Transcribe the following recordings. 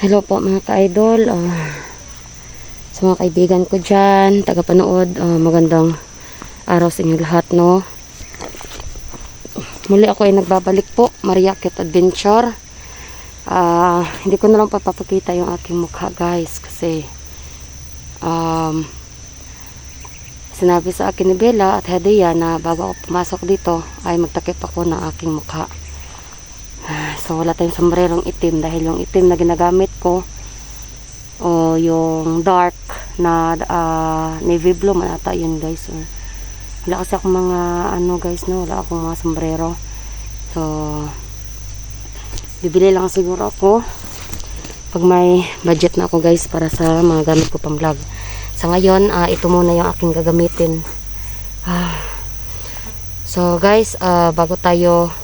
Hello po mga ka-idol, sa mga kaibigan ko dyan, tagapanood, magandang araw sa inyo lahat, no? Muli ako ay nagbabalik po, Maria Cute Adventure. Hindi ko na lang papapakita yung aking mukha, guys, kasi sinabi sa akin ni Bella at Hadia na bago ako pumasok dito ay magtakip ako ng aking mukha. So wala tayong sombrerong itim dahil yung itim na ginagamit ko o yung dark na navy blue man ata yun, guys. Wala kasi akong mga guys, no, wala akong mga sombrero. So bibili lang siguro ako pag may budget na ako, guys, para sa mga gamit ko pang vlog. Sa ngayon, ito muna yung aking gagamitin. So guys, bago tayo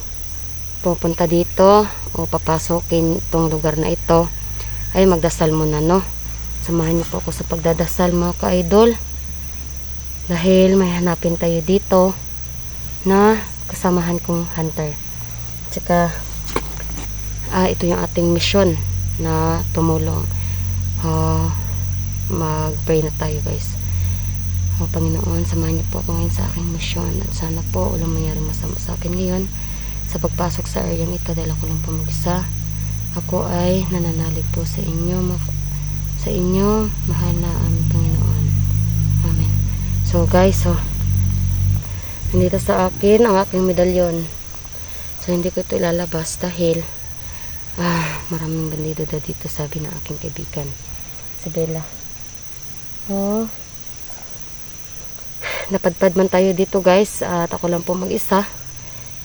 pupunta dito o papasokin itong lugar na ito, ay magdasal muna, no? Samahan niyo po ako sa pagdadasal, mga ka-idol, dahil may hanapin tayo dito na kasamahan kong hunter. Tsaka ito yung ating mission na tumulong. Mag-pray na tayo, guys. Panginoon, samahan niyo po ako ngayon sa aking mission at sana po walang mangyaring masama sa akin ngayon sa pagpasok sa areang ito dahil ako lang po mag-isa. Ako ay nananalig po sa inyo, mahal na aming Panginoon. Amen. So guys, nandito sa akin ang aking medalyon. So hindi ko ito ilalabas dahil maraming bandido daw dito, sabi ng aking kaibigan si Bella. Napadpad man tayo dito, guys, at ako lang po mag-isa.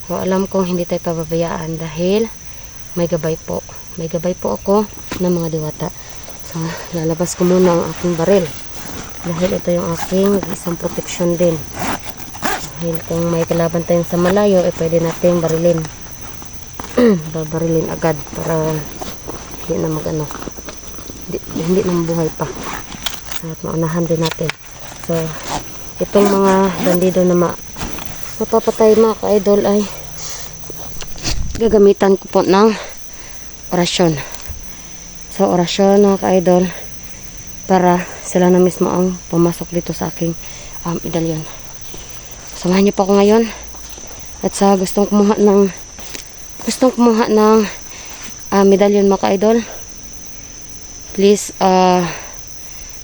So alam kong hindi tayo pababayaan dahil may gabay po ako ng mga diwata. So lalabas ko muna ang aking baril dahil ito yung aking isang protection din, dahil kung may kalaban tayong sa malayo pwede natin barilin. Babarilin agad para hindi na hindi na mabuhay pa at maunahan din natin. So itong mga bandido na mapapatay, mga ka-idol, ay gagamitan ko po ng orasyon. So orasyon, mga ka-idol, para sila na mismo ang pumasok dito sa aking medalyon. Samahan niyo po ako ngayon at sa gustong kumuha ng medalyon, mga ka-idol, please,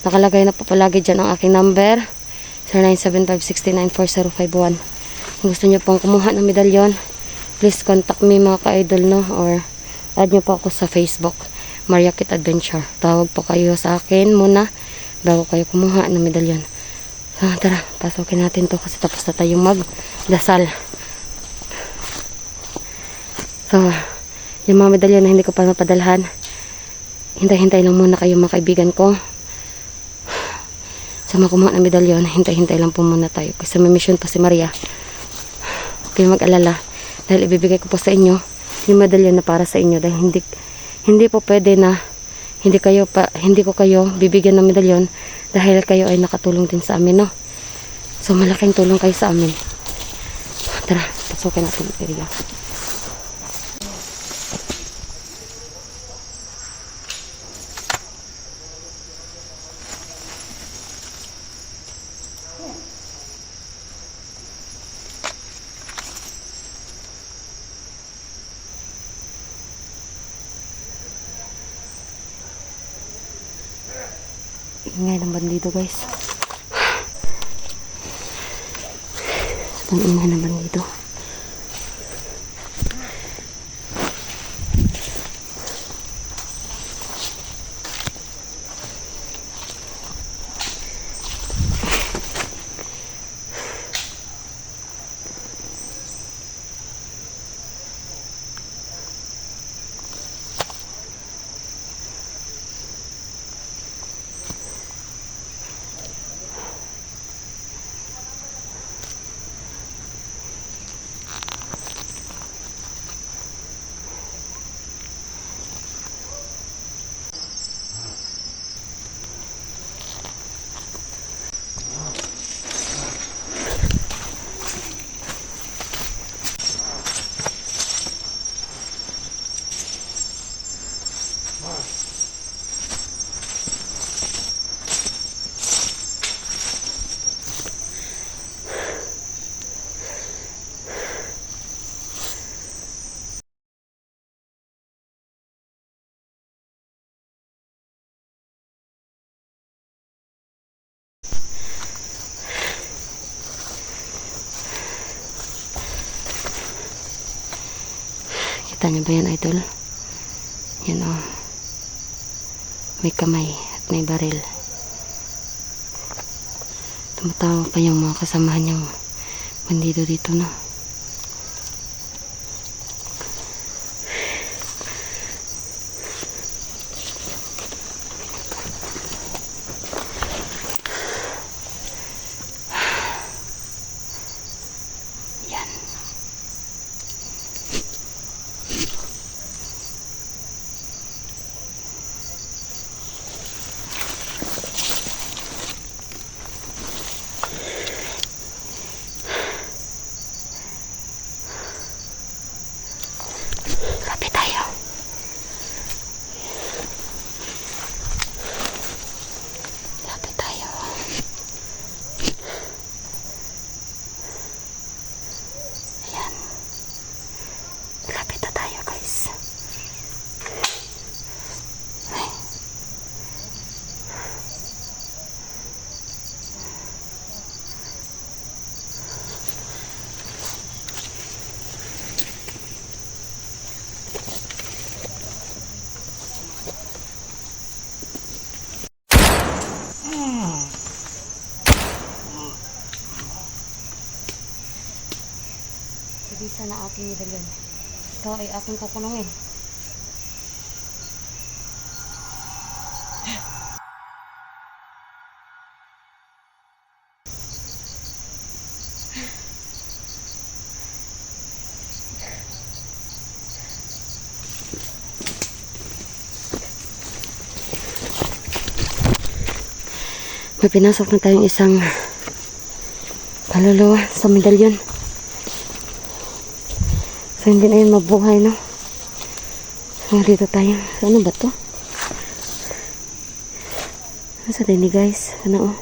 nakalagay na po palagi dyan ang aking number 0975694051. Kung gusto niyo pong kumuha ng medalyon, please contact me, mga ka-idol, no, or add niyo po ako sa Facebook, Maria Cute Adventure. Tawag po kayo sa akin muna bago kayo kumuha ng medalyon. So tara, pasokin natin to kasi tapos na tayong magdasal. So yung mga medalyon na hindi ko pa napadalhan, hintay-hintay lang muna kayo, mga kaibigan ko. Sa mga kumuha ng medalyon, hintay-hintay lang po muna tayo kasi may mission pa si Maria. Huwag kayong mag-alala dahil ibibigay ko po sa inyo yung medalyon na para sa inyo, dahil hindi po pwede na hindi ko kayo bibigyan ng medalyon dahil kayo ay nakatulong din sa amin, no? So malaking tulong kayo sa amin. Tara, pasukin natin ang area. Ingay ng bandido, guys. Ang ingay ng bandido. Kita niyo ba yan, idol? Yan o. May kamay at may baril. Tumatawa pa yung mga kasamahan niyang bandido dito na. Yan. Lapit tayo. Lapit tayo. Ayan. Lapit na tayo, guys. Ay. Sige, sana aking medalyon. Ikaw ay aking kukulungin. May pinasok na tayong isang kaluluwa sa medalyon. So, hindi na yun mabuhay, no? So, dito tayo. So, ano ba to? Nasa din guys. Ano, oh.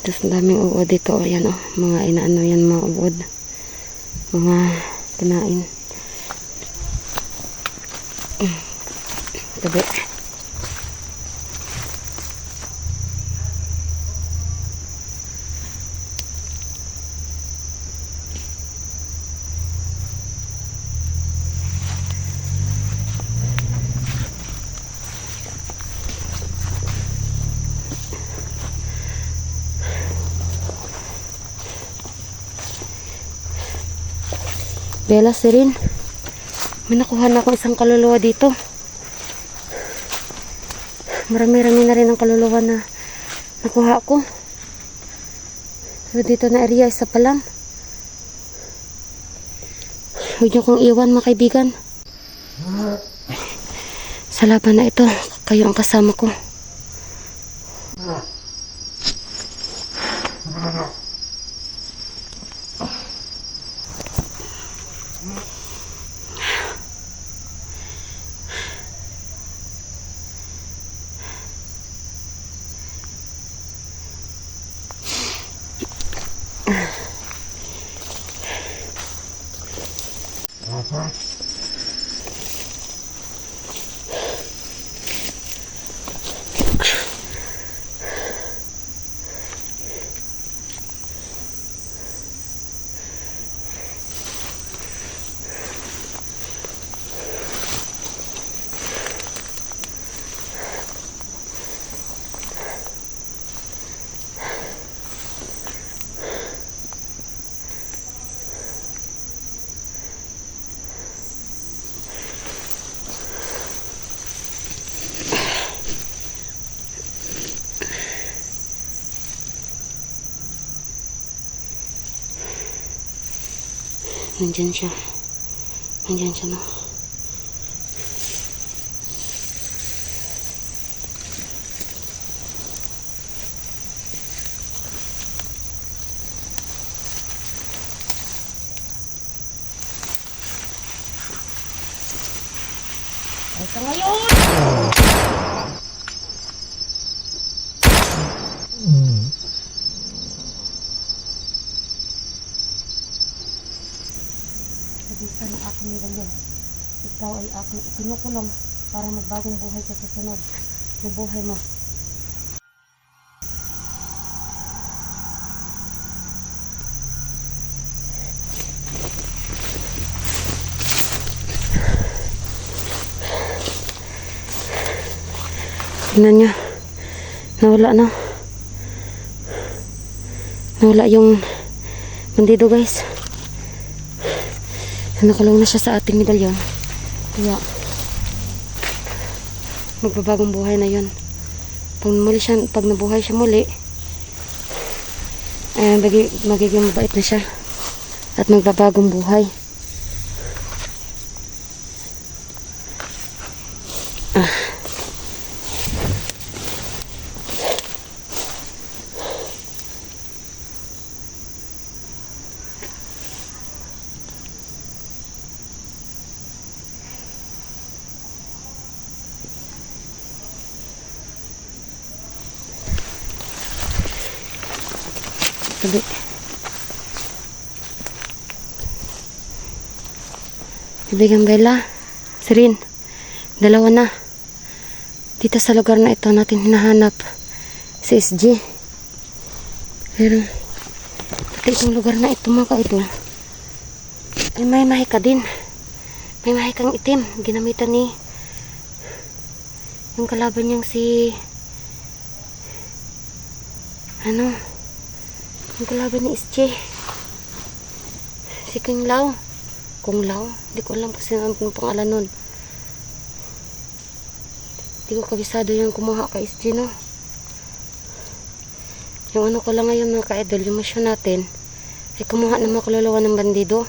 Tapos, daming uod dito. Ayan, oh. Mga inaano yan, mga uod. Mga kinain. Tabi. Bella, Sirin, may nakuha na akong isang kaluluwa dito. Marami-rami na rin ang kaluluwa na nakuha ko. So, dito na area, isa pa lang. Huwag niyo kong iwan, mga kaibigan. Sa laban na ito, kayo ang kasama ko. Nandyan siya. Nandyan siya, no? Ito ngayon! Sabisan ng aking medalyon. Ikaw ay aking ikinukulong para magbagong buhay sa susunod na buhay mo. Tingnan nyo. Nawala na. Nawala yung bandido guys. Nakulong na siya sa ating medalyon. Kaya magbabagong buhay na yun. Pag nabuhay siya muli, magiging mabait na siya. At magbabagong buhay. Tabi. Kaibigan Bella, Sirin, dalawa na. Dito sa lugar na ito natin hinahanap si SG. Pero pati itong lugar na ito mga ka-idol ay may mahika din. May mahikang itim. Ginamitan ni yung kalaban niyang si yung kalaban ni SG, si Kung Lao. Hindi ko alam kasi ang pangalan nun. Hindi ko kabisado yung kumuha kay SG, no. Yung ano ko lang ngayon mga ka-idol, yung mission natin ay kumuha ng mga kaluluwa ng bandido.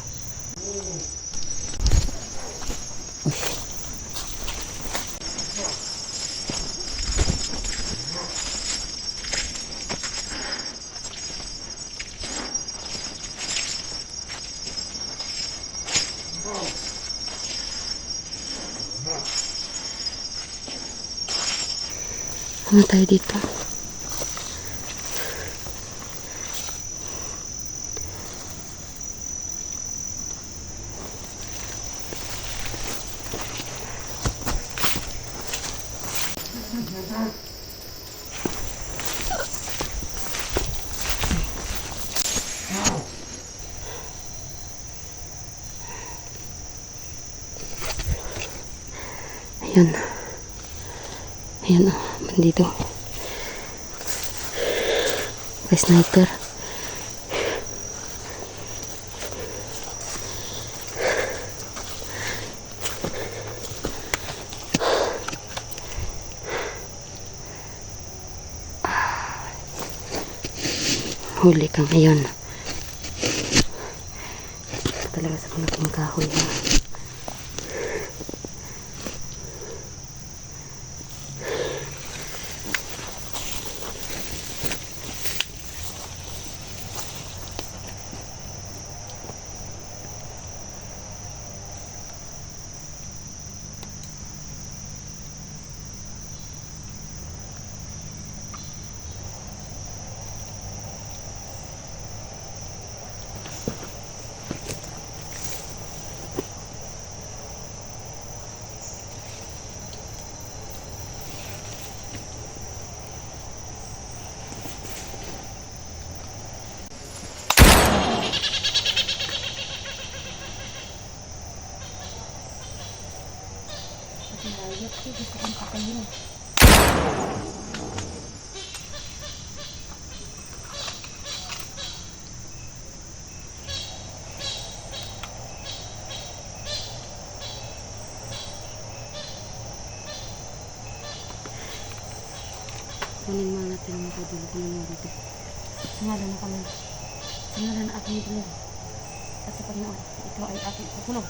Ano tayo dito? Ayun. Ayun o, bandito. May sniper. Huli ka ngayon. Talaga sa malaking kahoy ha. Gusto kong patayin. Kunin mo natin ang kadulo. Kunin mo dito. Singalan na kami. Singalan na aking ito. At sa Panginoon, ito ay aking kukulong.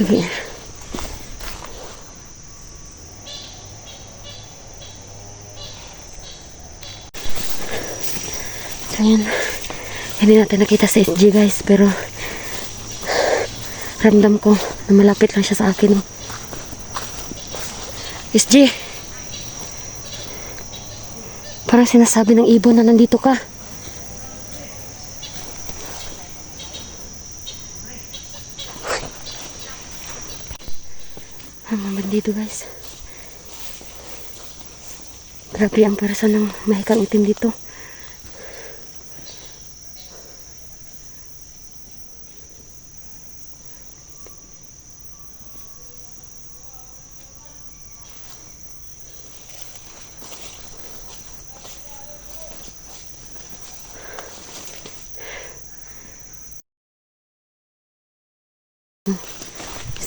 Tabi. So yun, hindi natin nakita sa SG guys, pero ramdam ko na malapit lang siya sa akin. SG, parang Parang sinasabi ng ibon na nandito ka. Ang mga bandito guys. Grabe ang parasan ng mahikang itim dito.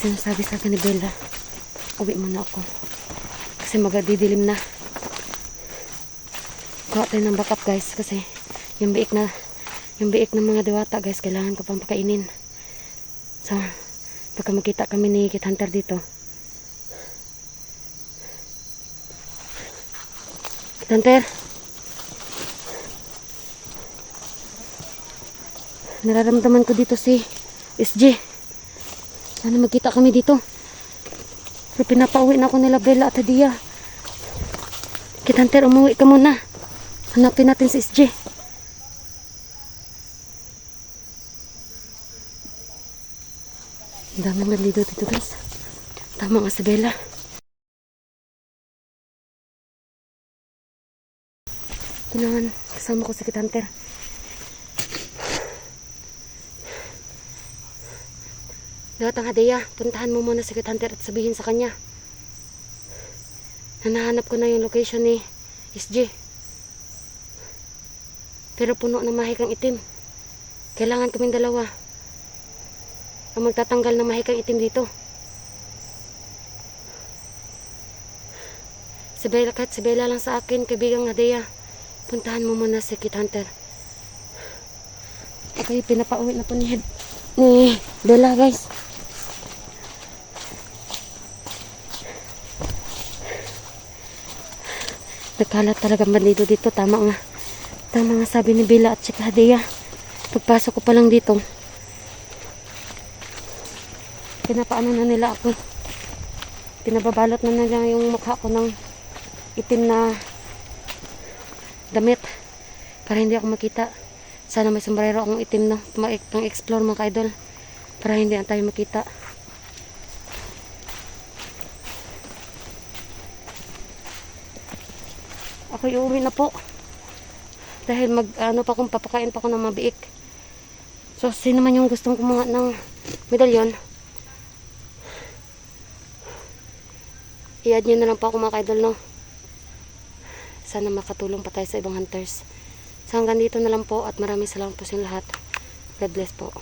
Sinasabi sa akin ni Bella, uwi muna ako kasi magadidilim na. Kuha tayo ng backup guys kasi yung biik ng mga diwata guys, kailangan ko pang pakainin. So baka makita kami ni Kit Hunter dito. Kit Hunter, nararamdaman ko dito si SG. Sana magkita kami dito. Pero pinapauwi na ako nila Bella at Hadia. Kit Hunter, umuwi ka muna. Hanapin natin si SG. Ang daming nandito dito guys. Tama nga si Bella. Kailangan kasama ko si Kit Hunter. Datang Hadia, puntahan mo muna si Kit Hunter at sabihin sa kanya na nahanap ko na yung location ni SG. Pero puno ng mahikang itim. Kailangan kaming dalawa ang magtatanggal ng mahikang itim dito. Si Bella, kahit si Bella lang sa akin, kaibigang Hadia, puntahan mo muna si Kit Hunter. Okay, pinapauwi na po ni Bella guys. Nagkalat talaga bandido dito. Tama nga sabi ni Bella at saka Hadia. Pagpasok ko pa lang dito, pinapaano na nila ako. Pinababalot na nila yung mukha ko ng itim na damit para hindi ako makita. Sana may sombrero akong itim no, pang explore mga ka-idol, para hindi na tayo makita. Ako iuwi na po dahil papakain pa ako ng mabiik. So sino man yung gustong kumuha ng medalyon, i-add nyo na lang po ako mga ka-idol no. Sana makatulong pa tayo sa ibang hunters. So hanggang dito na lang po at maraming salamat po sa lahat. God bless po.